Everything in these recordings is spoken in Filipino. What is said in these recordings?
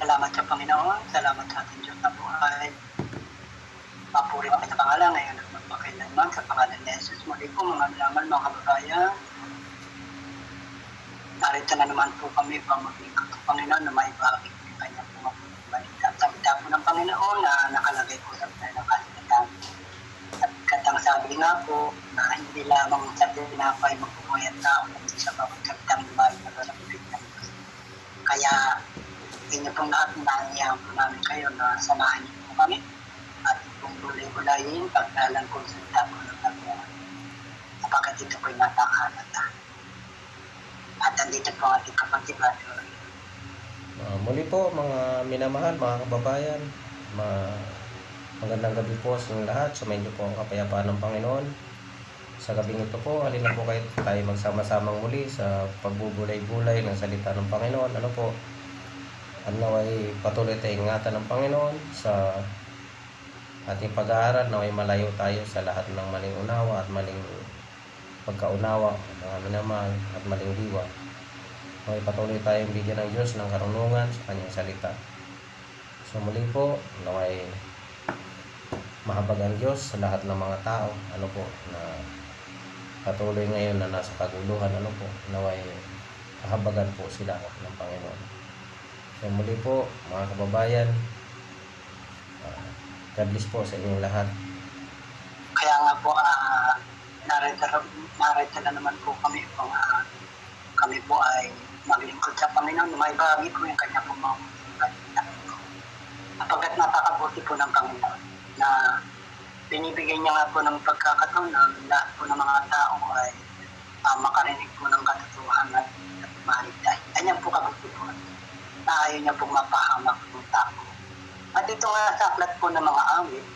Salamat sa Panginoon, salamat sa ating Diyos na buhay. Papuri ang kanyang pangalan ngayon at magpakailanman sa pangalan ni Jesus. Muli po mga alaman mga kababayan. Narito na naman po kami upang maglingkod sa Panginoon na maibahagi po yung kanyang pumapulong balita. Salita po ng Panginoon na nakalagay po sa tayo ng kasilatan. At katang sabi nga po na hindi lamang sa tinapay magbubuhay ang tao kundi sa bawat kalitang bahay na lalapit ng Diyos. Kaya inyo pong lahat naiyahan po namin kayo na samahan niyo po kami at kung gulay-gulayin pagdalang kong salita po ng Panginoon sapagkat ito po'y napakahalata. At andito po ang ating kapatibado. Muli po mga minamahal, mga kababayan, magandang gabi po sa inyong lahat. Sumayin niyo po ang kapayapaan ng Panginoon. Sa gabing ito po, halina po kayo tayo magsama-samang muli sa pagbubulay-bulay ng salita ng Panginoon. Ano po? Naway patuloy tayong ingatan ng Panginoon sa ating pag-aaral. Naway malayo tayo sa lahat ng maling unawa at maling pagkaunawa, mga minamahal, at maling diwa. Naway patuloy tayong bigyan ng Diyos ng karunungan sa kanyang salita. So muli po, naway mahabag ang Diyos sa lahat ng mga tao, ano po, na patuloy ngayon na nasa kaguluhan, ano po, naway kahabagan po sila ng Panginoon. So muli po, mga kababayan, God bless po sa inyong lahat. Kaya nga po, narito na naman po kami kung kami po ay maglingkod sa Panginoon na maibahagi po yung kanya po mga balita. Sapagkat napakabuti po ng Panginoon na binibigay niya nga po ng pagkakataon na lahat po ng mga tao ay makarinig po ng katotohanan at maligtas. Ganyan po kabuti po na ayaw niya pong mapahamak ng tao. At ito nga sa aklat po ng mga awit,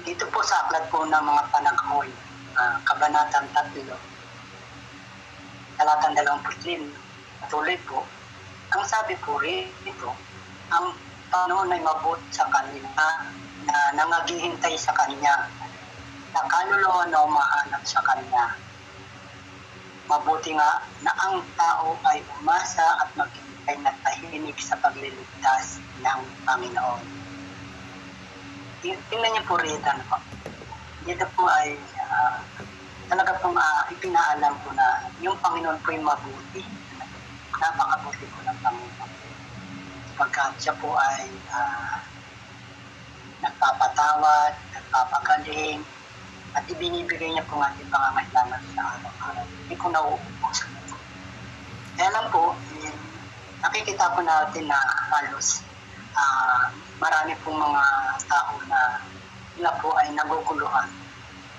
dito po sa aklat po ng mga panaghoy, Kabanatang 3, talatang 25, patuloy po, ang sabi po rito, ang Panginoon ay mabuti sa kanila na nangaghihintay sa Kanya, na kaluluwa na umahanap sa Kanya. Mabuti nga na ang tao ay umasa at maghihintay na tahimik sa pagliligtas ng Panginoon. Tingnan niyo po rito, dito po ay talaga pong ipinaalam po na yung Panginoon po ay mabuti. Napakabuti po ng Panginoon. Pagkat siya po ay nagpapatawad, nagpapagaling, at ibinibigay niya po ang ating pangangailangan sa araw-araw. Hindi po nauubusan ito. Kaya lang po, nakikita po natin na halos marami pong mga tao na sila po ay naguguluhan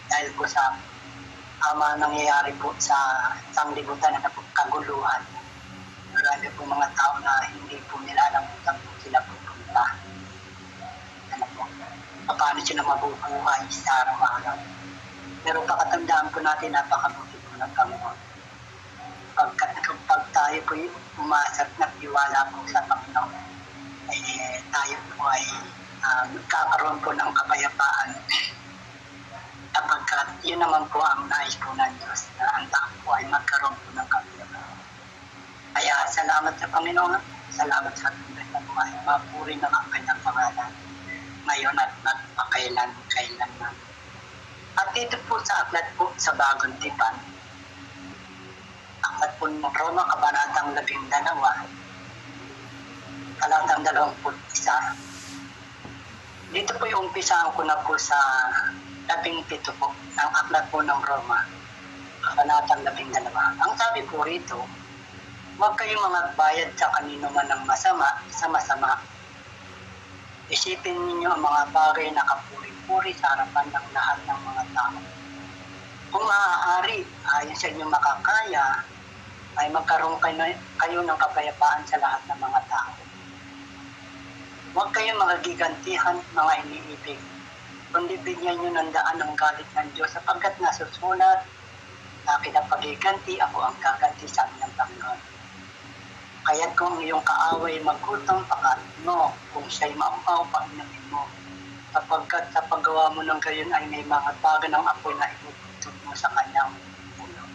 dahil po sa nangyayari po sa sanglibutan na kaguluhan. Marami po mga tao na hindi po nila alam kung po sila pupunta. Ano po? Paano sila mabubuhay sa araw-araw. Pero pakatandaan po natin, napakabuti po ng Panginoon. Pag tayo po umasa at nagtiwala po sa Panginoon, tayo po ay magkakaroon po ng kapayapaan. Kapagkat yun naman po ang nais po ng Diyos, na ang tao po ay magkaroon po ng kapayapaan. Kaya salamat sa Panginoon, salamat sa ating na buhay. Mapuri na ang kanyang pangalan ngayon at magpakailan-kailanman. At dito po sa aklat po sa Bagong Tipan, aklat po ng Roma, Kabanatang 12, talatang 21. Dito po yung umpisaan ko na po sa 17 po ng aklat po ng Roma, Kabanatang 12. Ang sabi po rito, huwag kayong magbayad sa kanino man ng masama sa masama. Isipin ninyo ang mga bagay na kapuri-puri sa harapan ng lahat ng mga tao. Kung maaari, ayon sa inyong makakaya, ay magkaroon kayo ng kapayapaan sa lahat ng mga tao. Huwag kayong magagigantihan, mga iniibig, kundi bigyan nyo ng daan ng galit ng Diyos sapagkat nasusulat, akin ang pagiganti, ako ang gaganti sa amin ng Panginoon. Kaya't kung iyong kaaway magutang pakat mo, kung siya'y maupaw, painumin mo. Sapagkat sa paggawa mo ng gayon ay may mga baga ng apoy na inututok mo sa kanyang ulo.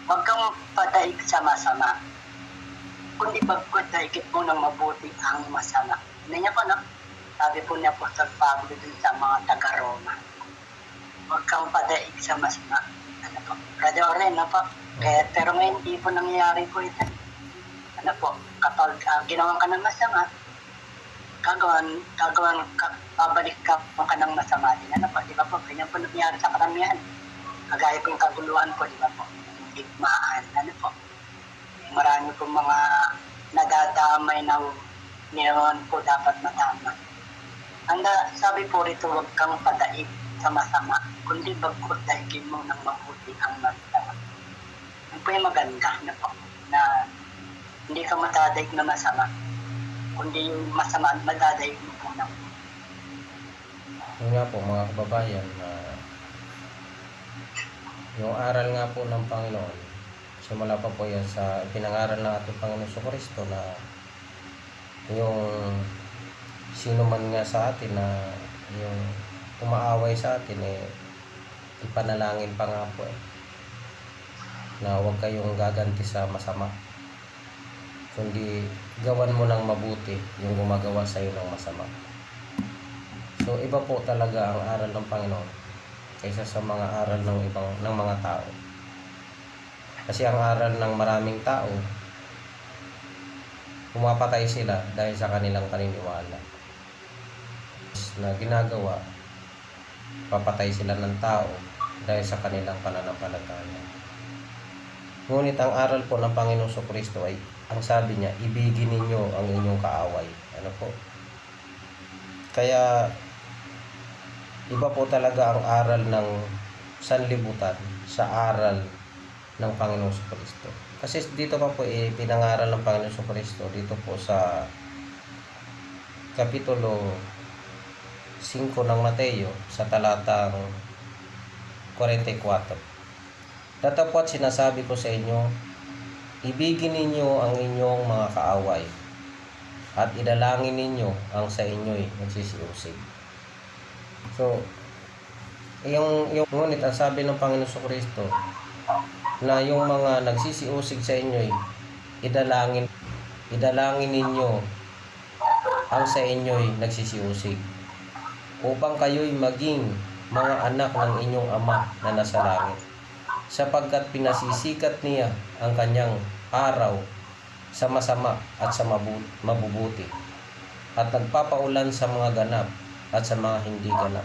Huwag kang padaig sa masama. kundi bagkot na ikit po ng mabuti ang masama. Hindi niya po, no? Sabi po niya po sa Pablo dun sa mga taga-Roma. Huwag kang padaig sa masama. Ano po? Brother Oren, no po? Pero ngayon, hindi po nangyayari po ito. Ano po? Kapag ginawan ka ng masama, babalik ka ng masama din. Ano po? Di ba po? Ganyan po nangyayari sa karamihan. Kagaya po yung kaguluhan po, di ba po? Yung digmaan. Ano po? Marami po mga nadadamay na niyon po dapat matama. Sabi po rito, huwag kang padaig sa masama, kundi bagkot daigin mo ng mabuti ang masama. Yun po yung maganda na po, na hindi ka matadaig na masama, kundi yung masama at matadaig mo po ng Yun nga po mga kababayan, yung aral nga po ng Panginoon, simula pa po yan sa pinangaral ng ating Panginoon Jesucristo na yung sino man nga sa atin na yung umaaway sa atin ipanalangin pa nga po na huwag kayong gaganti sa masama, kundi gawan mo ng mabuti yung gumagawa sa iyo ng masama. So iba po talaga ang aral ng Panginoon kaysa sa mga aral ng mga tao. Kasi ang aral ng maraming tao, pumapatay sila dahil sa kanilang paniniwala na ginagawa, papatay sila ng tao dahil sa kanilang pananampalataya. Ngunit ang aral po ng Panginoong Jesucristo ay, ang sabi niya, ibigin ninyo ang inyong kaaway. Ano po? Kaya iba po talaga ang aral ng sanlibutan sa aral ng Panginoong Jesucristo. Kasi dito pa po pinangaral ng Panginoong Jesucristo dito po sa Kapitulo 5 ng Mateo sa talatang 44. Datapwat sinasabi ko sa inyo, ibigin ninyo ang inyong mga kaaway at idalangin ninyo ang sa inyo'y nagsisiusig. So, ngunit ang sabi ng Panginoon Jesucristo na yung mga nagsisiusig sa inyo'y idalangin ninyo ang sa inyo'y nagsisiusig upang kayo'y maging mga anak ng inyong Ama na nasa langit, sapagkat pinasisikat niya ang kanyang araw sa masama at sa mabubuti, at nagpapaulan sa mga ganap at sa mga hindi ganap.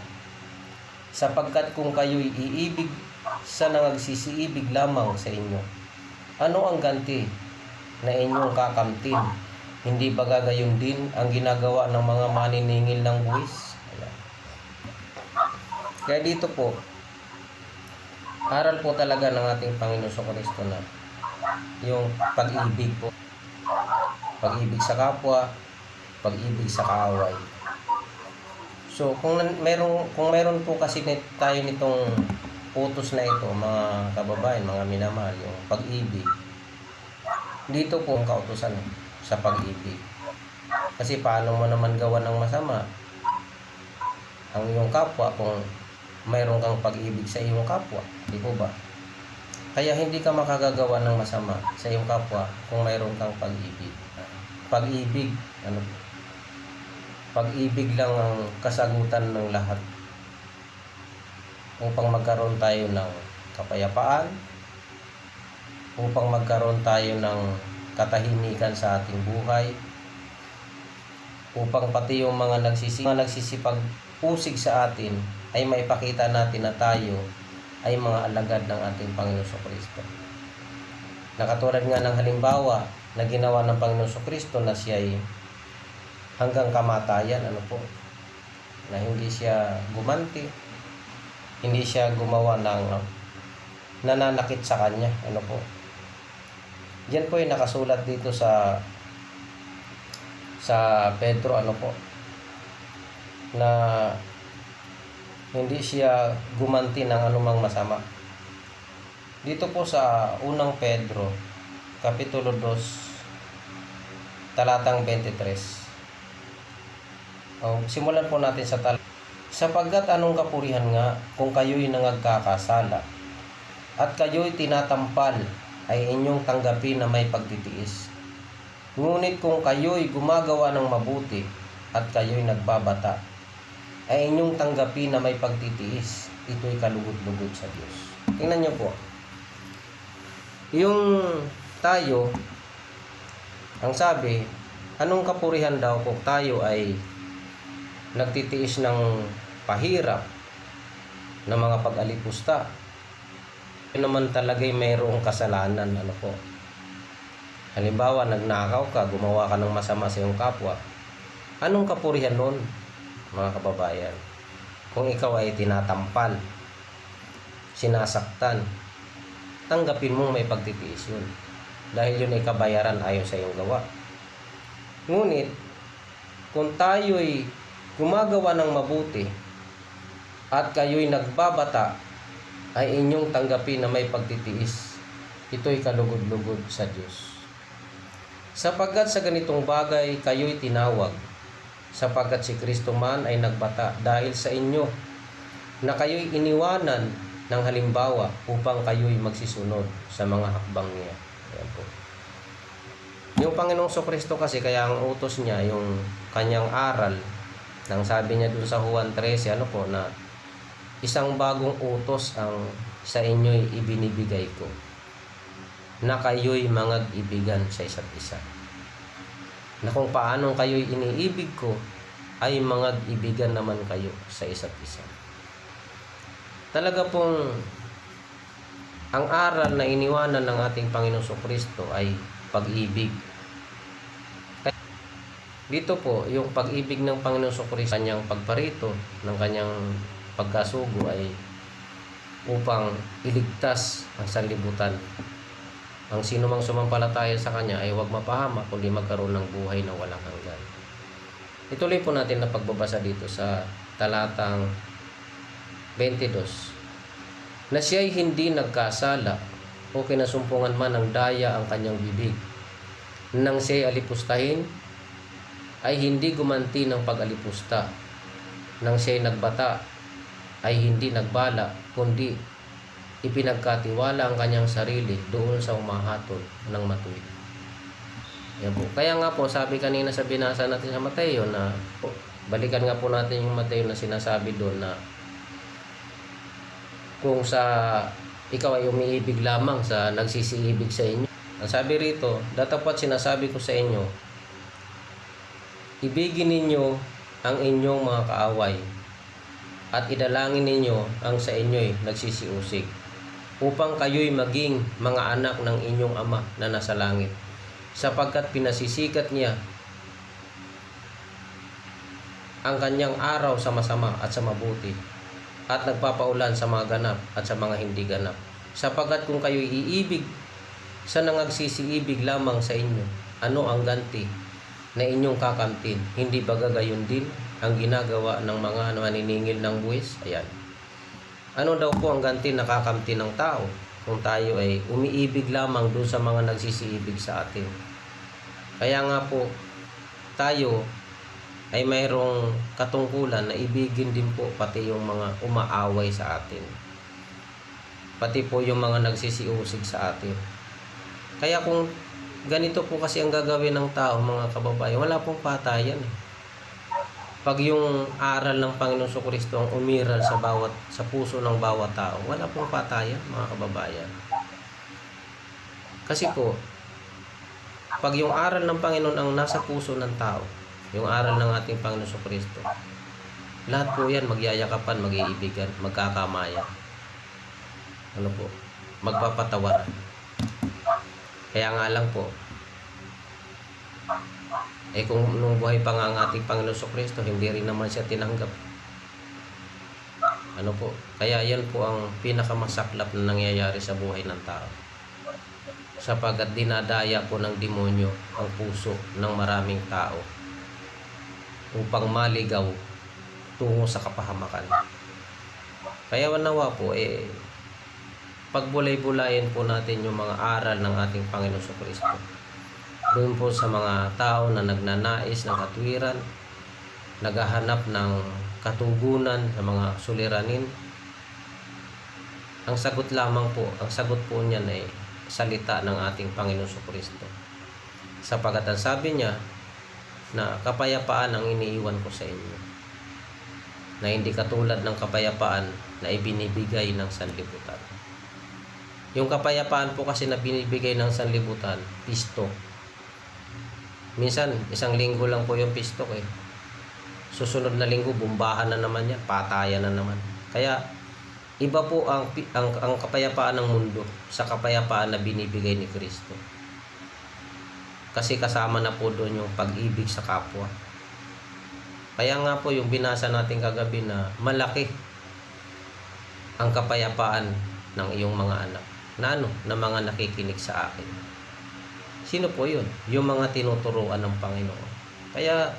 Sapagkat kung kayo'y iibig sa nagsisiibig lamang sa inyo, ano ang ganti na inyong kakamtin? Hindi ba gagayon din ang ginagawa ng mga maniningil ng buwis? Kaya dito po, aral po talaga ng ating Panginoon Jesucristo na yung pag-ibig po. Pag-ibig sa kapwa, pag-ibig sa kaaway. So, kung meron po kasi tayo nitong utos na ito, mga kababayan, mga minamahal, yung pag-ibig, dito po ang kautusan sa pag-ibig. Kasi paano mo naman gawa ng masama ang iyong kapwa kung mayroon kang pag-ibig sa iyong kapwa, di po ba? Kaya hindi ka makagagawa ng masama sa iyong kapwa kung mayroon kang pag-ibig. Pag-ibig, pag-ibig lang ang kasagutan ng lahat upang magkaroon tayo ng kapayapaan, upang magkaroon tayo ng katahimikan sa ating buhay, upang pati yung mga nagsisipag-usig sa atin ay maipakita natin na tayo ay mga alagad ng ating Panginoon Jesucristo. Nakatulad nga ng halimbawa na ginawa ng Panginoon Jesucristo na siya ay hanggang kamatayan, na hindi siya gumanti, hindi siya gumawa ng nananakit sa kanya, Yan po ay nakasulat dito sa Pedro, na hindi siya gumanti ng anumang masama. Dito po sa unang Pedro, Kapitulo 2, talatang 23. Simulan po natin sa sapagkat anong kapurihan nga kung kayo'y nangagkakasala at kayo'y tinatampal ay inyong tanggapin na may pagtitiis. Ngunit kung kayo'y gumagawa ng mabuti at kayo'y nagbabata, ay inyong tanggapin na may pagtitiis. Ito'y kalugod-lugod sa Diyos. Tingnan niyo po. Yung tayo, ang sabi, anong kapurihan daw kung tayo ay nagtitiis ng pahirap ng mga pag-alipusta? Yun naman talaga'y mayroong kasalanan. Ano po? Halimbawa, nagnakaw ka, gumawa ka ng masama sa iyong kapwa. Anong kapurihan nun, mga kababayan? Kung ikaw ay tinatampal, sinasaktan, tanggapin mo may pagtitiis yun. Dahil yun ay kabayaran ayon sa iyong gawa. Ngunit, kung tayo'y gumagawa ng mabuti at kayo'y nagbabata, ay inyong tanggapin na may pagtitiis. Ito'y kalugod-lugod sa Diyos. Sapagkat sa ganitong bagay kayo'y tinawag, sapagkat si Kristo man ay nagbata dahil sa inyo, na kayo'y iniwanan ng halimbawa upang kayo'y magsisunod sa mga hakbang niya. Ayan po. Yung Panginoong Kristo kasi, kaya ang utos niya, yung kanyang aral, nang sabi niya dun sa Juan 13, ano po, na isang bagong utos ang sa inyo'y ibinibigay ko, na kayo'y mangag-ibigan sa isa't isa. Na kung paanong kayo'y iniibig ko, ay mangag-ibigan naman kayo sa isa't isa. Talaga pong ang aral na iniwanan ng ating Panginoong Kristo ay pag-ibig. Dito po, yung pag-ibig ng Panginoong Kristo, kanyang pagparito ng kanyang pagkasugo ay upang iligtas ang sanlibutan. Ang sino mang sumampalataya sa kanya ay huwag mapahamak, kundi magkaroon ng buhay na walang hanggan. Ituloy po natin na pagbabasa dito sa talatang 22. Na siya'y hindi nagkasala o kinasumpungan man ng daya ang kanyang bibig. Nang siya'y alipustahin, ay hindi gumanti ng pag-alipusta. Nang siya'y nagbata, ay hindi nagbala, kundi ipinagkatiwala ang kanyang sarili doon sa umahatol ng matuwid. Yan po. Kaya nga po, sabi kanina sa binasa natin sa Mateo na, balikan nga po natin yung Mateo na sinasabi doon na kung sa ikaw ay umiibig lamang sa nagsisiibig sa inyo. Ang sabi rito, datapat sinasabi ko sa inyo, ibigin ninyo ang inyong mga kaaway at idalangin ninyo ang sa inyo'y nagsisiusig, upang kayo'y maging mga anak ng inyong Ama na nasa langit, sapagkat pinasisikat niya ang kanyang araw sa masama at sa mabuti, at nagpapaulan sa mga ganap at sa mga hindi ganap. Sapagkat kung kayo'y iibig sa nangagsisiibig lamang sa inyo, ano ang ganti na inyong kakamtin? Hindi ba gagayon din ang ginagawa ng mga maniningil ng buwis? Ayan. Ano daw po ang ganti na kakamtin ng tao kung tayo ay umiibig lamang doon sa mga nagsisiibig sa atin? Kaya nga po, tayo ay mayroong katungkulan na ibigin din po pati yung mga umaaway sa atin. Pati po yung mga nagsisiusig sa atin. Kaya kung ganito po kasi ang gagawin ng tao, mga kababayan, wala pong patayan. Pag yung aral ng Panginoong Kristo ang umiral sa puso ng bawat tao, wala pong patayan, mga kababayan. Kasi po, pag yung aral ng Panginoon ang nasa puso ng tao, yung aral ng ating Panginoong Kristo, lahat po yan magyayakapan, mag-iibigan, magkakamayan. Ano po? Magpapatawaran. Kaya nga lang po, kung nung buhay pa nga ang ating Panginoong Kristo, hindi rin naman siya tinanggap. Ano po? Kaya yan po ang pinakamasaklap na nangyayari sa buhay ng tao. Sapagkat dinadaya po ng demonyo ang puso ng maraming tao upang maligaw tungo sa kapahamakan. Kaya nawa po, pagbulay-bulayin po natin yung mga aral ng ating Panginoong Kristo. Doon po sa mga tao na nagnanais ng katwiran, naghahanap ng katugunan sa mga suliranin, ang sagot lamang po, ang sagot po niyan ay salita ng ating Panginoong Kristo. Sapagat ang sabi niya na kapayapaan ang iniiwan ko sa inyo, na hindi katulad ng kapayapaan na ibinibigay ng sanlibutan. Yung kapayapaan po kasi na binibigay ng sanlibutan, pisto. Minsan, isang linggo lang po yung pistok eh. Susunod na linggo, bumbahan na naman yan, patayan na naman. Kaya, iba po ang kapayapaan ng mundo sa kapayapaan na binibigay ni Kristo. Kasi kasama na po doon yung pag-ibig sa kapwa. Kaya nga po yung binasa natin kagabi na malaki ang kapayapaan ng iyong mga anak. Na mga nakikinig sa akin. Sino po yun? Yung mga tinuturuan ng Panginoon. Kaya,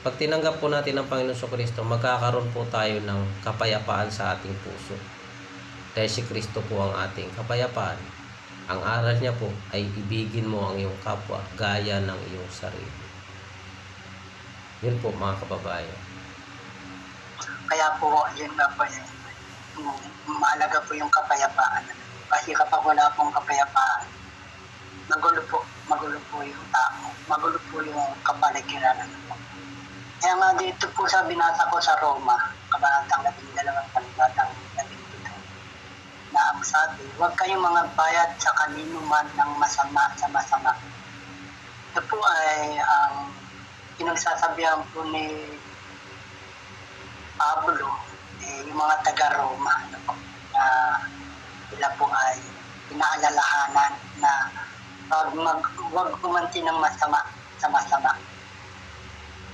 pag tinanggap po natin ang Panginoon Kristo, magkakaroon po tayo ng kapayapaan sa ating puso. Dahil si Kristo po ang ating kapayapaan. Ang aral niya po ay ibigin mo ang iyong kapwa gaya ng iyong sarili. Yun po mga kababayan. Kaya po, yun nga po yun. Mahalaga po yung kapayapaan. Kasi kapag wala pong kapayapaan, magulo po yung tao, magulo po yung kapaligiran. Kaya nga dito po sa binasa ko sa Roma, kabanatang 12, kabanatang 17, na ang sabi, huwag kayong mga bayad sa kanino man ng masama sa masama. Ito po ay ang pinagsasabihan po ni Pablo, yung mga taga-Roma, na sila po ay pinaalalahanan na huwag gumanti ng masama sa masama.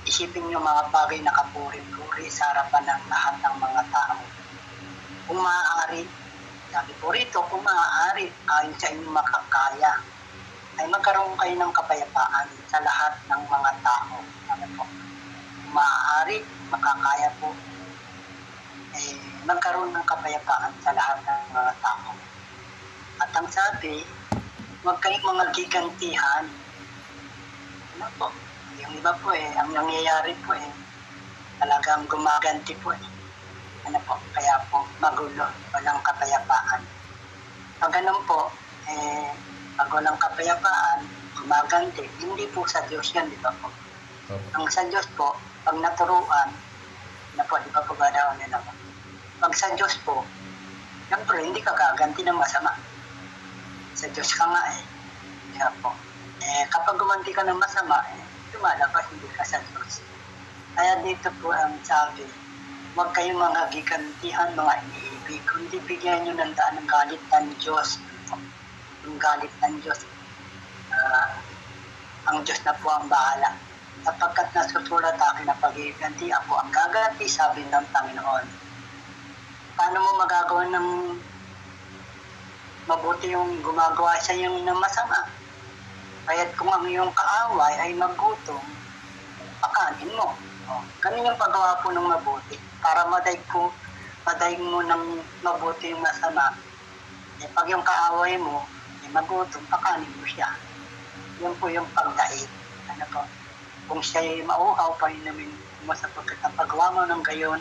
Isipin niyo mga bagay na kapuri-puri sa harapan ng lahat ng mga tao. Kung maaari, sabi po rito, kung maaari, ayon sa inyong makakaya, ay magkaroon kayo ng kapayapaan sa lahat ng mga tao. Sabi po, kung maaari, makakaya po, magkaroon ng kapayapaan sa lahat ng mga tao. At ang sabi, huwag kayong mga gigantihan. Ano po? Yung iba po ang nangyayari po talagang gumaganti po Ano po? Kaya po, magulo, walang kapayapaan. Pag ganun po, pag walang kapayapaan, gumaganti, hindi po sa Diyos yan, di ba po? Ang sa Diyos po, pag naturuan, na po, di ba po ba daw nila po? Pag sa Diyos po, siyempre, hindi ka gaganti ng masama. Sa Diyos ka nga Kaya po. Kapag gumanti ka ng masama, lumalabas hindi ka sa Diyos. Kaya dito po ang sabi, huwag kayong mga gigantihan, mga iniibig, kundi bigyan nyo ng daan ng galit ng Diyos. Yung galit ng Diyos, ang Diyos na po ang bahala. Sapagkat nasusulat akin na pag-iganti, ako ang gaganti, sabi ng Panginoon. Paano mo magagawa ng mabuti yung gumagawa sa iyo ng masama? Kaya't kung ang iyong kaaway ay magutom, pakanin mo. Ganun yung paggawa po ng mabuti. Para madaig mo ng mabuti yung masama. Pag yung kaaway mo ay magutom, pakanin mo siya. Yun po yung pagdaig. Ano po? Kung siya'y mauhaw, painumin mo sapagkat ang paggawa mo ng gayon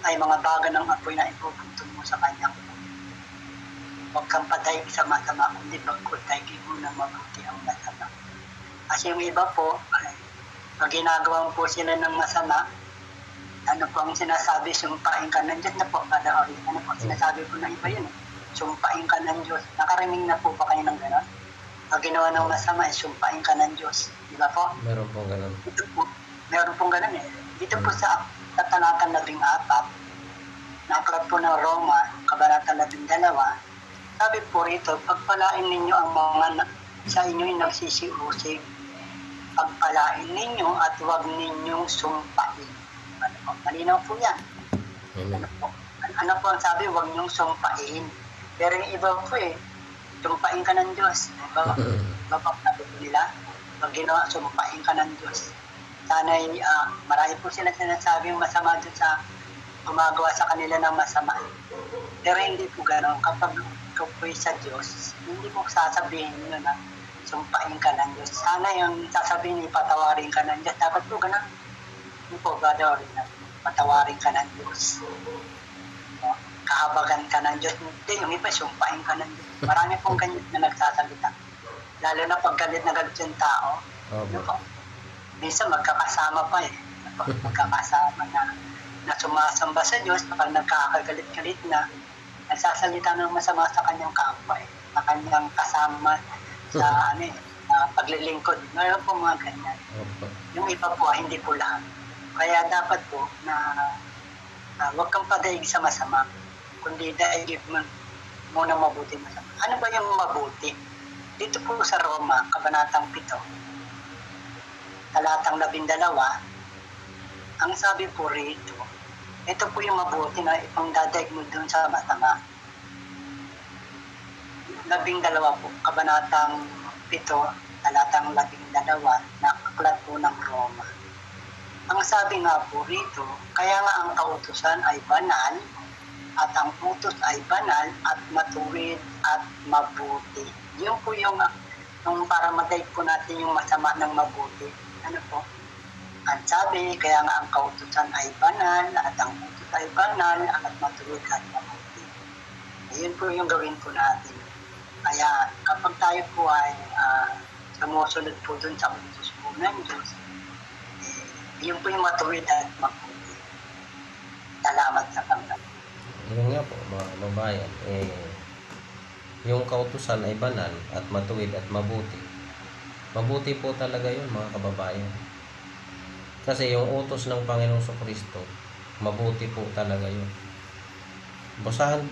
ay mga baga ng apoy na ipupuntong mo sa kanyang huwag kang padaig sa masama, kundi bagkot daigin mo ng mabuti ang masama. Kasi yung iba po, pag ginagawa po sila ng masama, ano po ang sinasabi, sumpain ka ng Diyos na po, ano po sinasabi po ng iba yun, sumpain ka ng Diyos. Nakaraming na po ba kayo ng gano'n? Pag ginawa ng masama, sumpain ka ng Diyos. Di ba po? Meron pong ganun. Meron pong ganun Dito po sa tatalatan 14, na aklat po ng Roma, kabanatang 12, sabi po rito, pagpalain ninyo ang mga sa inyo'y nagsisiusig. Pagpalain ninyo at huwag ninyong sumpain. Ano po? Malinaw po yan. Ano po ang sabi, huwag ninyong sumpain. Pero yung iba po sumpain ka ng Diyos. Diba? Sabi po nila, pag ginawa, sumpain ka ng Diyos. Sana'y marami po sila sinasabi yung masama doon sa gumagawa sa kanila ng masama. Pero hindi po gano'n. Kapag ikaw po sa Diyos, hindi mo sasabihin nyo na sumpain ka ng Diyos. Sana yung sasabihin, ipatawarin ka ng Diyos. Dapat po gano'n. Hindi po gano'n na patawarin ka ng Diyos. Kahabagan ka ng Diyos. Hindi, yung iba, sumpain ka ng Diyos. Marami pong ganyan na nagsasalita. Lalo na pag galit na galit yung tao. Ano Opo. po? Minsan magkakasama pa eh. Magkakasama na sumasamba sa Diyos kapag nagkakagalit-galit na, nagsasalita ng masama sa kanyang kapwa eh. Sa kanyang kasama sa paglilingkod. Mayroon po mga ganyan. Opo. Yung iba po, hindi po lahat. Kaya dapat po na huwag kang padaig sa masama, kundi daig mo muna mabuti masama. Ano ba yung mabuti? Dito po sa Roma, Kabanatang 7, talatang 12, ang sabi po rito, ito po yung mabuti na ipangdadaig mo dun sa masama. 12 po, Kabanatang 7, talatang 12 na aklat po ng Roma. Ang sabi nga po rito, kaya nga ang kautusan ay banal, at ang utos ay banal at matuwid at mabuti. Yun po yung para madaig po natin yung masama ng mabuti. Ano po? Ang sabi, kaya nga ang kautusan ay banal, at ang utos ay banal, at matuwid at mabuti. Ayun po yung gawin po natin. Kaya kapag tayo po ay sumusunod po dun sa utos po ng Diyos, yun po yung matuwid at mabuti. Salamat sa Panginoon. Yun nga po, mga kababayan, yung kautusan ay banal at matuwid at mabuti. Mabuti po talaga yun, mga kababayan. Kasi yung utos ng Panginoong Kristo, mabuti po talaga yun.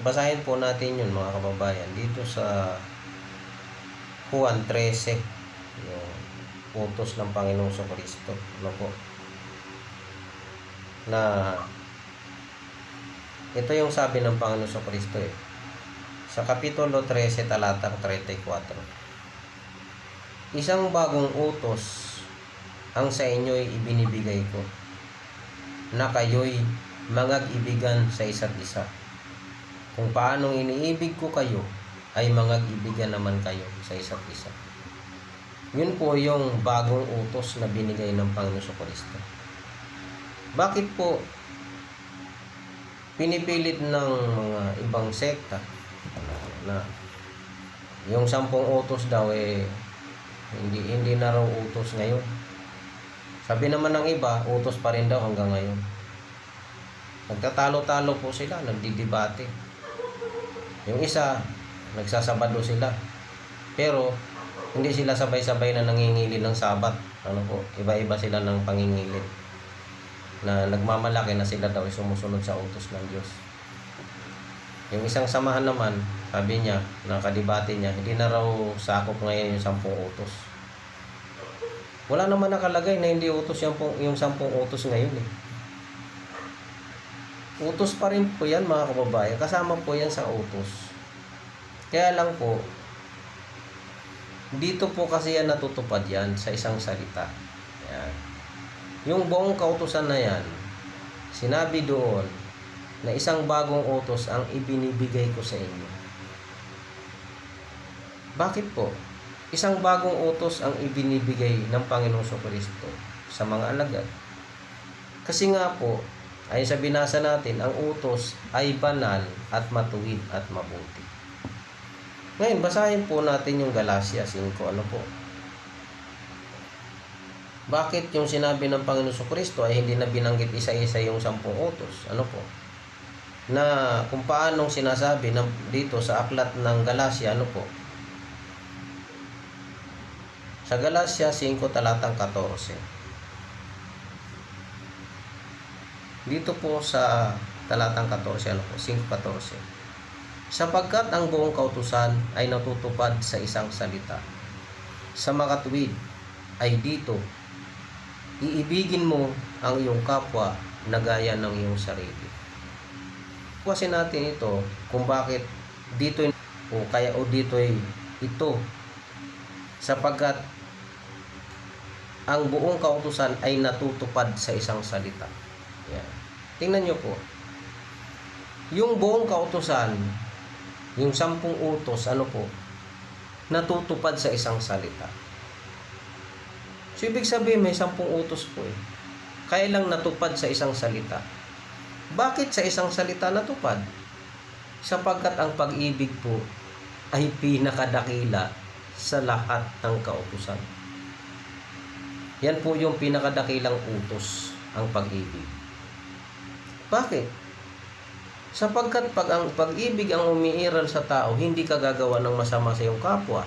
Basahin po natin yun, mga kababayan, dito sa Juan 13, yung utos ng Panginoong Kristo. Ano po? Na ito yung sabi ng Panginoon Kristo sa Kapitulo 13, talatang 34. Isang bagong utos ang sa inyo'y ibinibigay ko, na kayo'y mangag-ibigan sa isa't isa. Kung paanong iniibig ko kayo, ay mangag-ibigan naman kayo sa isa't isa. Yun po yung bagong utos na binigay ng Panginoon Kristo. Bakit po pinipilit ng mga ibang sekta na yung 10 utos daw hindi na raw utos ngayon? Sabi naman ng iba, utos pa rin daw hanggang ngayon. Nagtatalo-talo po sila, nagdidebate. Yung isa, nagsasabado sila. Pero hindi sila sabay-sabay na nangingilid ng sabat. Ano po, iba-iba sila ng pangingilid, na nagmamalaki na sila daw ay sumusunod sa utos ng Diyos. Yung isang samahan naman, sabi niya, nakadebate niya, hindi na raw sakop ngayon yung 10 utos. Wala naman nakalagay na hindi utos yung 10 utos ngayon Utos pa rin po yan, mga kababayan. Kasama po yan sa utos. Kaya lang po, dito po kasi yan natutupad yan sa isang salita. Yan. Yung buong kautusan na yan, sinabi doon na isang bagong utos ang ibinibigay ko sa inyo. Bakit po? Isang bagong utos ang ibinibigay ng Panginoong Kristo sa mga alagad. Kasi nga po, ay sa binasa natin, ang utos ay banal at matuwid at mabuti. Ngayon, basahin po natin yung Galacia 5. Ano po? Bakit yung sinabi ng Panginoon Kristo ay hindi na binanggit isa-isa yung 10 utos? Ano po? Na kung paanong sinasabi dito sa aklat ng Galacia, ano po? Sa Galacia 5, talatang 14. Dito po sa talatang 14, ano po? 5:14. Sapagkat ang buong kautusan ay natutupad sa isang salita. Sa makatuwid ay dito, iibigin mo ang iyong kapwa na gaya ng iyong sarili. Kasi natin ito kung bakit dito dito ito, sapagkat ang buong kautusan ay natutupad sa isang salita. Yan. Tingnan nyo po. Yung buong kautusan, yung 10 utos, ano po, natutupad sa isang salita. So, ibig sabihin may 10 utos po Kaya lang natupad sa isang salita. Bakit sa isang salita natupad? Sapagkat ang pag-ibig po ay pinakadakila sa lahat ng kautusan. Yan po yung pinakadakilang utos, ang pag-ibig. Bakit? Sapagkat pag ang pag-ibig ang umiiral sa tao, hindi ka gagawa ng masama sa iyong kapwa.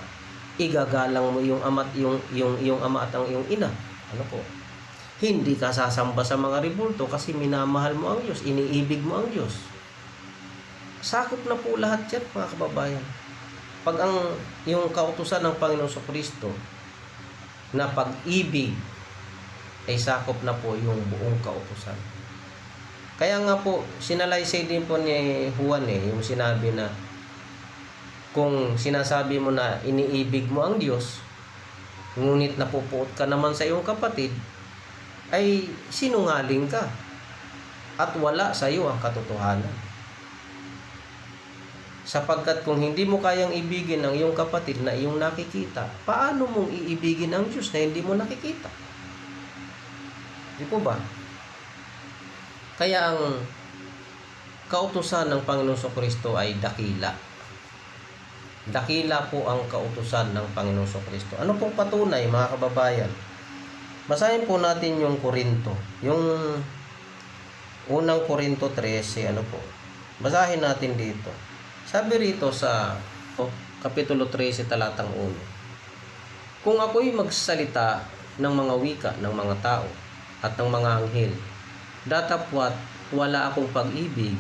Igagalang mo yung ama at yung ama at ang iyong ina. Ano po? Hindi ka sasamba sa mga rebulto kasi minamahal mo ang Diyos, iniibig mo ang Diyos. Sakop na po lahat yan, mga kababayan. Pag yung kautusan ng Panginoong Kristo na pag-ibig ay sakop na po yung buong kautusan. Kaya nga po, sinalaysay din po ni Juan yung sinabi na kung sinasabi mo na iniibig mo ang Diyos, ngunit napupuot ka naman sa iyong kapatid, ay sinungaling ka at wala sa iyo ang katotohanan. Sapagkat kung hindi mo kayang ibigin ang iyong kapatid na iyong nakikita, paano mong iibigin ang Diyos na hindi mo nakikita? Di po ba? Kaya ang kautusan ng Panginoong Kristo ay dakila. Dakila po ang kautusan ng Panginoong Kristo. Ano pong patunay, mga kababayan? Basahin po natin yung Korinto. Yung unang Korinto 13, ano po? Basahin natin dito. Sabi rito sa Kapitulo 13, talatang 1. Kung ako'y magsalita ng mga wika ng mga tao at ng mga anghel, datapwat wala akong pag-ibig,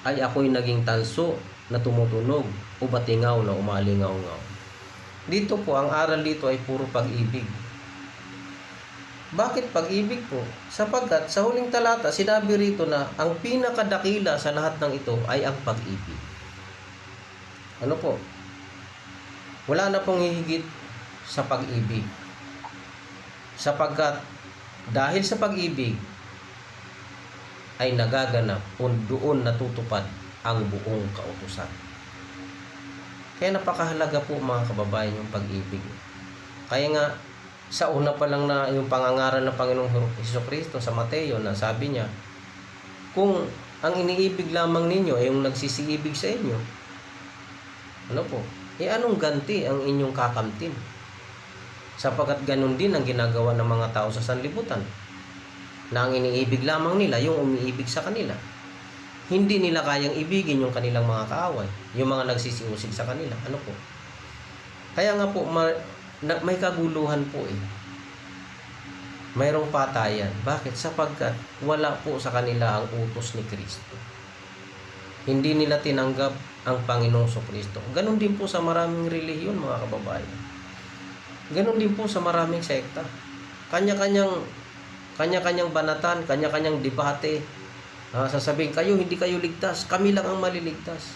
ay ako'y naging tanso na tumutunog o batingaw na umalingaw-ngaw. Dito po, ang aral dito ay puro pag-ibig. Bakit pag-ibig po? Sapagkat sa huling talata, sinabi rito na ang pinakadakila sa lahat ng ito ay ang pag-ibig. Ano po? Wala na pong hihigit sa pag-ibig. Sapagkat dahil sa pag-ibig ay nagaganap o doon natutupad ang buong kautusan. Kaya napakahalaga po, mga kababayan, yung pag-ibig. Kaya nga sa una pa lang na yung pangangaral ng Panginoong Jesucristo sa Mateo na sabi niya, kung ang iniibig lamang ninyo ay yung nagsisiibig sa inyo, ano po? Anong ganti ang inyong kakamtin? Sapagkat ganun din ang ginagawa ng mga tao sa sanlibutan. Na ang iniibig lamang nila yung umiibig sa kanila. Hindi nila kayang ibigin yung kanilang mga kaaway, yung mga nagsisiusig sa kanila. Ano po? Kaya nga po, may kaguluhan po mayroong patayan. Bakit? Sapagkat wala po sa kanila ang utos ni Kristo. Hindi nila tinanggap ang Panginoong Kristo. Ganon din po sa maraming relihiyon, mga kababayan. Ganon din po sa maraming sekta. Kanya-kanyang banatan, kanya-kanyang debate. Sasabihin, hindi kayo ligtas, kami lang ang maliligtas.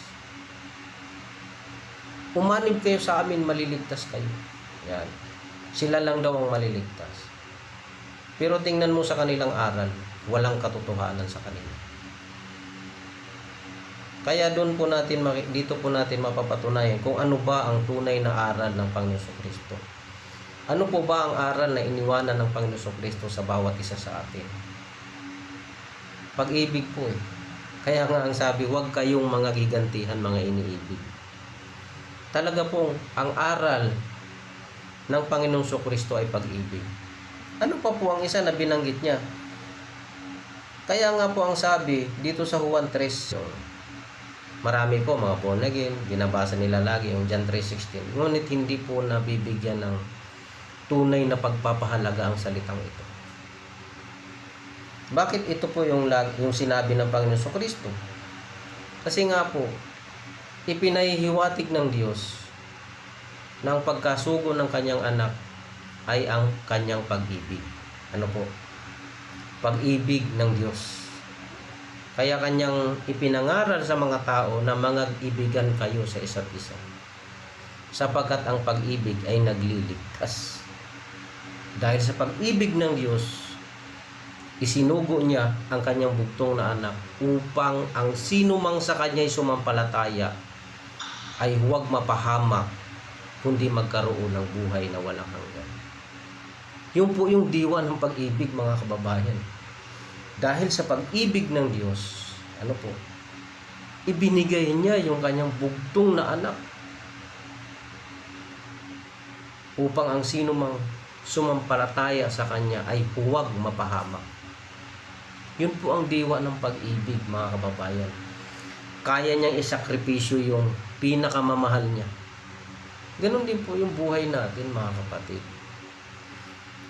Umanib kayo sa amin, maliligtas kayo. Yan. Sila lang daw ang maliligtas. Pero tingnan mo sa kanilang aral, walang katotohanan sa kanila. Kaya dito po natin mapapatunayan kung ano ba ang tunay na aral ng Panginoon Kristo. Ano po ba ang aral na iniwanan ng Panginoon Kristo sa bawat isa sa atin? Pag-ibig po Kaya nga ang sabi, huwag kayong mga gigantihan, mga iniibig. Talaga pong ang aral ng Panginoong Kristo ay pag-ibig. Ano pa po ang isa na binanggit niya? Kaya nga po ang sabi dito sa Juan 3, marami po mga born again, binabasa nila lagi yung John 3:16. Ngunit hindi po nabibigyan ng tunay na pagpapahalaga ang salitang ito. Bakit ito po yung sinabi ng Panginoon Kristo? Kasi nga po, ipinahihiwatig ng Diyos na ang pagkasugo ng kanyang anak ay ang kanyang pag-ibig. Ano po? Pag-ibig ng Diyos. Kaya kanyang ipinangaral sa mga tao na mag-ibigan kayo sa isa't isa. Sapagkat ang pag-ibig ay nagliligtas. Dahil sa pag-ibig ng Diyos, isinugo niya ang kanyang bugtong na anak upang ang sino mang sa kanya'y sumampalataya ay huwag mapahamak, kundi magkaroon ng buhay na walang hanggan. Yun po yung diwa ng pag-ibig, mga kababayan. Dahil sa pag-ibig ng Diyos, ano po, ibinigay niya yung kanyang bugtong na anak upang ang sino mang sumampalataya sa Kanya ay huwag mapahamak. Yun po ang diwa ng pag-ibig, mga kababayan. Kaya niyang isakripisyo yung pinakamamahal niya. Ganon din po yung buhay natin, mga kapatid.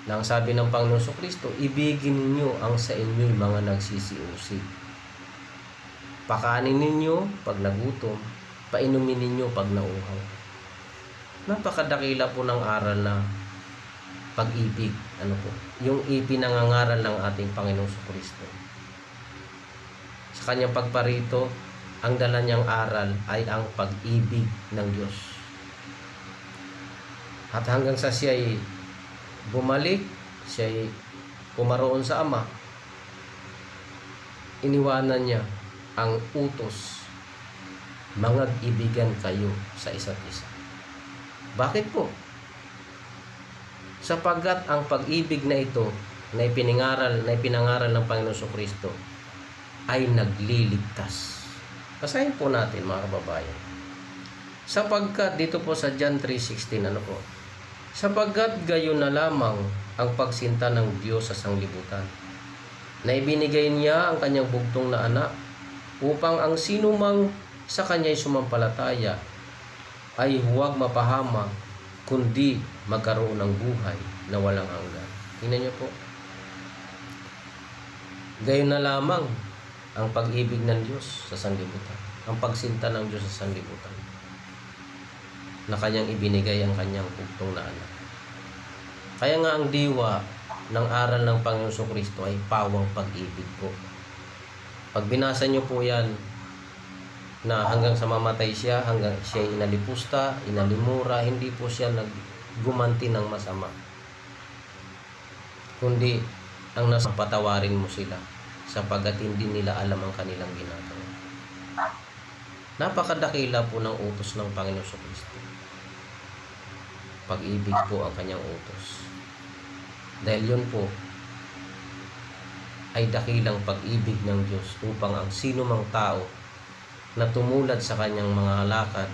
Nang sabi ng Panginoon Kristo, ibigin ninyo ang sa inyo'y mga nagsisiusi. Pakanin ninyo pag nagutom, painumin ninyo pag nauhaw. Napakadakila po ng aral na pag-ibig. Ano po? Yung ipinangangaral ng ating Panginoon Kristo. Sa kanyang pagparito, ang dala niyang aral ay ang pag-ibig ng Diyos. At hanggang sa siya ay bumalik, siya ay pumaroon sa Ama, iniwanan niya ang utos, mangag-ibigan kayo sa isa't isa. Bakit po? Sapagkat ang pag-ibig na ito na ipinangaral ng Panginoon Kristo ay nagliligtas. Basahin po natin, mga kababayan. Sapagkat dito po sa John 3:16, ano po? Sapagkat gayon na lamang ang pagsinta ng Diyos sa sanglibutan, na ibinigay niya ang kanyang bugtong na anak, upang ang sino mang sa kanya'y sumampalataya ay huwag mapahamak, kundi magkaroon ng buhay na walang hanggan. Tingnan niyo po. Gayon na lamang ang pag-ibig ng Diyos sa sanlibutan, ang pagsinta ng Diyos sa sanlibutan, na kanyang ibinigay ang kanyang bugtong na anak. Kaya nga ang diwa ng aral ng Panginoon Kristo ay pawang pag-ibig po. Pag binasa niyo po yan, na hanggang sa mamatay siya, hanggang siya inalipusta, inalimura, hindi po siya naggumanti ng masama, kundi ang nasa patawarin mo sila sapagkat hindi nila alam ang kanilang ginagawa. Napakadakila po ng utos ng Panginoon Kristo. Pag-ibig po ang kanyang utos. Dahil yun po ay dakilang pag-ibig ng Diyos upang ang sino mang tao na tumulad sa kanyang mga lakad,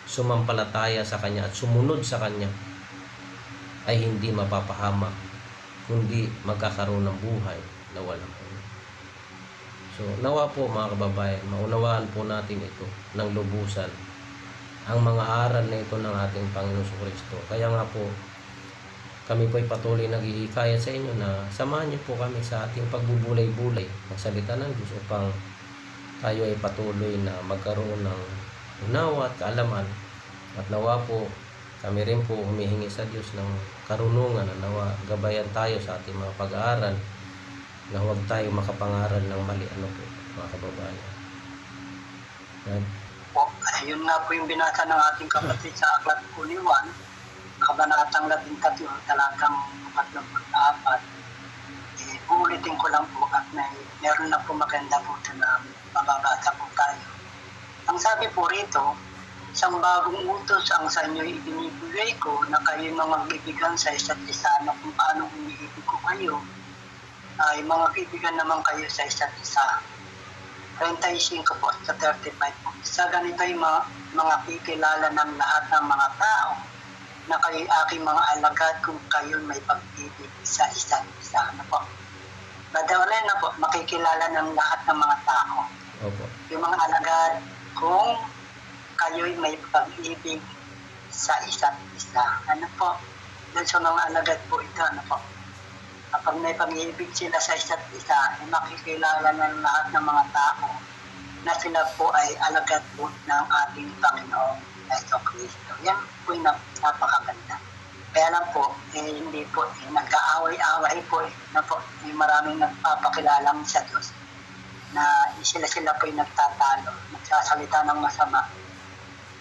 sumampalataya sa kanya at sumunod sa kanya ay hindi mapapahamak, kundi magkakaroon ng buhay na walang hanggan. So, nawa po, mga kababayan, maunawaan po natin ito ng lubusan, ang mga aral na ito ng ating Panginoon Kristo. Kaya nga po, kami po ay patuloy naghihikayat sa inyo na samahan niyo po kami sa ating pagbubulay-bulay ng salita ng Diyos upang tayo ay patuloy na magkaroon ng unawa at kaalaman. At nawa po, kami rin po humihingi sa Diyos ng karunungan na nawa gabayan tayo sa ating mga pag-aaral, na huwag tayo makapangaral ng mali, ano po, mga kababayan. Ayun nga po yung binasa ng ating kapatid sa Aklat po ni Juan, Kabanatang 13, talatang 44. Uulitin ko lang po at meron na po maganda po ito na mababasa po tayo. Ang sabi po rito, isang bagong utos ang sa inyo ibinibigay ko, na kayo mga kaibigan sa isa't isa, na kung paano iniibig ko kayo, ay mga kaibigan naman kayo sa isa't isa. 35 po sa 35 po. Sa ganito ay mga kikilala ng lahat ng mga tao na kayo aking mga alagad kung kayo may pag-ibig sa isa't isa. Ano po? Badawala na po, makikilala ng lahat ng mga tao. Opo. Yung mga alagad kung kayo'y may pag-ibig sa isa't isa. Ano po? Dahil sa mga alagad po ito, ano po? Kapag may pag-ibig sila sa isa't isa, ay makikilala ng lahat ng mga tao na sila po ay alagad po ng ating Panginoong Kristo. Yan po yung napakaganda. Kaya lang po, hindi po, nagkaaway-away po, na po, maraming nagpapakilalang sa Diyos na sila po yung nagtatalo, nagsasalita ng masama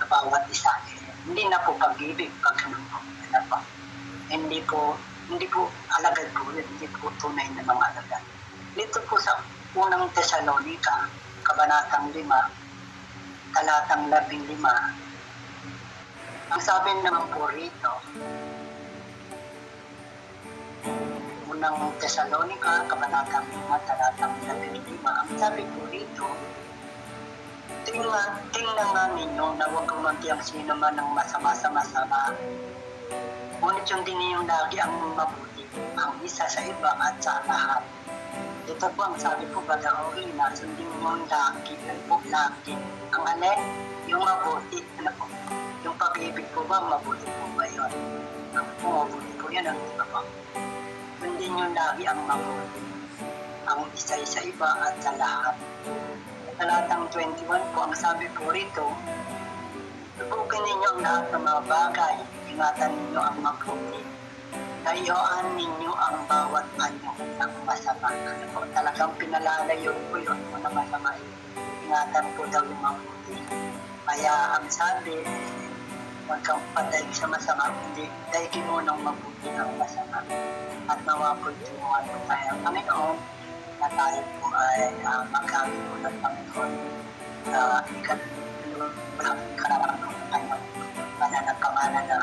sa bawat isa. Hindi na po pag-ibig, pag ganun po. Hindi po alagad po, hindi po tunay na mga alagad. Dito po sa unang Tesalonica, Kabanatang 5, talatang 15, ang sabi naman po rito, unang Tesalonica, Kabanatang 5, talatang 15, ang sabi po rito, tingnan nga ninyo na huwag kumanti ang sino man ng masama sa masama, sundin ninyong lagi ang mabuti, ang isa sa iba at sa lahat. Ito po ang sabi po, Brother Oli, na sundin ninyong lagi, ano po, lagi. Ang alin, yung mabuti, ano po, yung pag-ibig po ba, mabuti po ba yun? Ang po, mabuti po yun, ang iba po. Sundin niyo lagi ang mabuti, ang isa sa iba at sa lahat. Talatang 21 po, ang sabi po rito, subukin ninyo ang lahat ng mga bagay, ingatan ninyo ang mabuti, layuan ninyo ang bawat anyo ng masama. Ano po, talagang pinalalayo po yun po na masama. Ingatan po daw yung mabuti. Kaya ang sabi, huwag kang padaig sa masama, hindi daigin mo ng mabuti ang masama. At nawa po tulungan po tayo ang Panginoon na tayo po ay magamit po ng Panginoon na ikalawang ng Panginoon. Pananapangalan na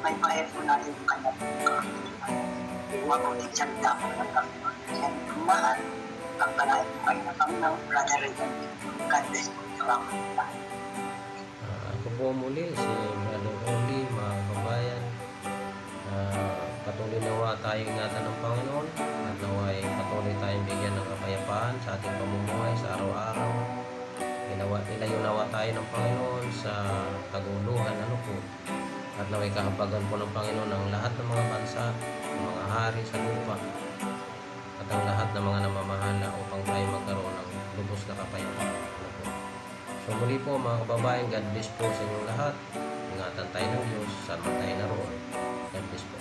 may pahir po natin yung kanyang pagkakilingan. Yung mabuting salita po ng Panginoon. Yan po mahal. Pagpalain po kayo ng Panginoon. Brother Regan, God bless po. Salamat po tayo. Ako po muli si Brother Oli, mga kabayan. Patuloy nawa tayo ingatan ng Panginoon at naway patuloy tayong bigyan ng kapayapaan sa ating pamumuhay sa araw-araw. Ilayo nawa tayo ng Panginoon sa kaguluhan, ano po, at naway kahabagan po ng Panginoon ang lahat ng mga bansa, ang mga hari sa lupa, at ang lahat ng mga namamahala upang tayo magkaroon ng lubos na kapayapaan. Ano po. So muli po mga kababayan, God bless po sa inyong lahat. Ingatan tayo ng Diyos, saan man tayo naroon. God bless po.